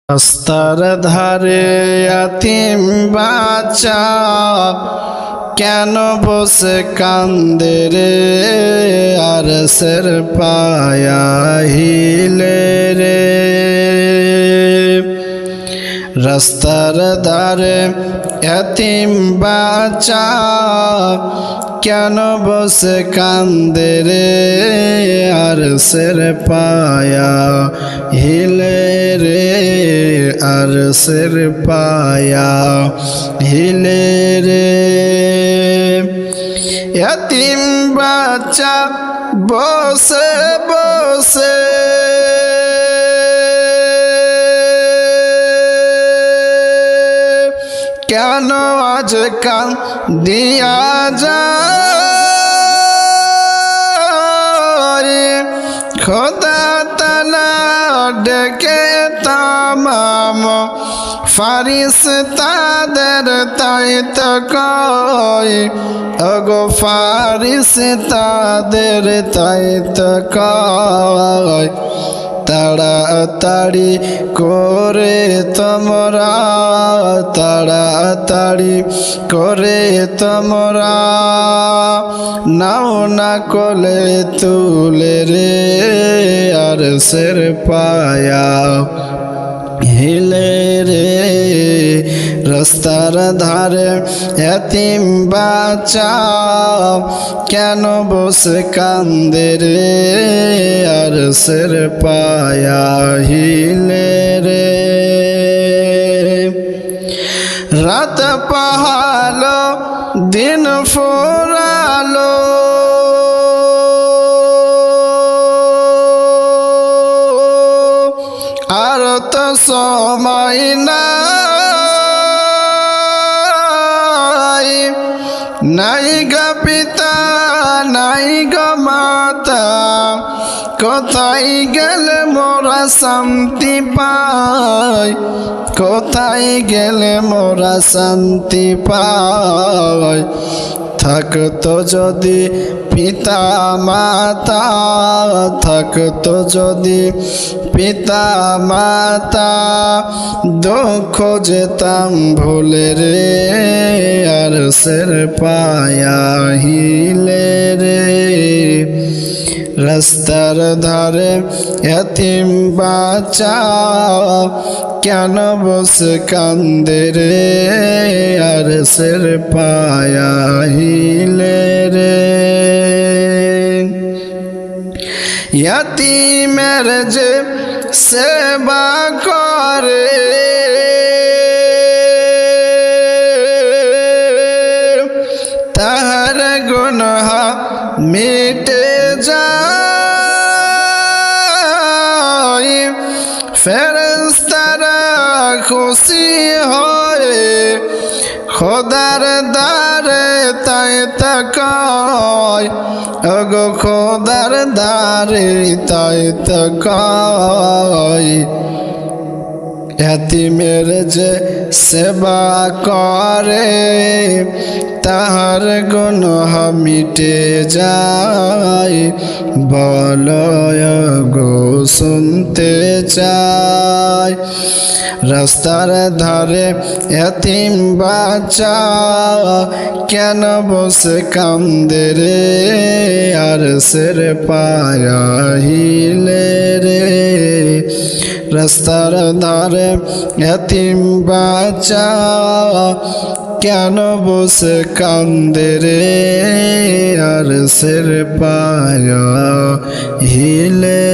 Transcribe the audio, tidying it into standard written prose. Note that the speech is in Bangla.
রাস্তার ধারে ইয়াতীম বাচ্চা কেন বসে কান্দে রে, আরশের পায়া হিলে রে। রাস্তার ধারে ইয়াতীম বাচ্চা কেন বসে কান্দে রে, আরশের পায়া হিলে রে, আরশের পায়া হিলে রে। ইয়াতীম বাচ্চা বসে বসে কেন আজ কান্দিয়া যায়, খোদা তাআলা ডেকে তামাম ফারিস্তাদের তাইত কয়, ওগো ফারিস্তাদের তাইত কয়, তাড়াতাড়ি করে তোমরা, তাড়াতাড়ি করে তোমরা নাও না কোলে তুলে রে, আরশের পায়া হিলে রে। রাস্তার ধারে ইয়াতীম বাচ্চা কেন বসে কান্দে রে, আরশের পায়া হিলে রে। রাত পাহালো দিন ফুরালো, আর তো সময় নাই, নাই গো পিতা নাই গো মাতা, কোথায় গেলে মোরা শান্তি পাই, কোথায় গেলে মোরা শান্তি পাই। থাকতো যদি পিতা মাতা, থাকতো যদি পিতা মাতা, দুঃখ যেতাম ভুলে রে, আরশের পায়া হিলে রে। রাস্তার ধারে ইয়াতীম বাচ্চা কেন বসে কান্দে রে, আরশের পায়া হিলে রে। ইয়াতীমের যে সেবা করে তাহার গুনাহ মিটে যায়, ফেরেশতারা খুশি হয়, খোদার দ্বারে তাইত কয়, ওগো খোদার দ্বারে তাইত কয়। ইয়াতীমের যে সেবা করে তাহার গুনাহ মিটে যায়, বলো গো শুনতে চাই। রাস্তার ধারে ইয়াতীম বাচ্চা কেন বসে কান্দে রে, আরশের পায়া হিলে রে। রাস্তার ধারে ইয়াতীম বাচ্চা কেন বসে কান্দে রে, আরশের পায়া হিলে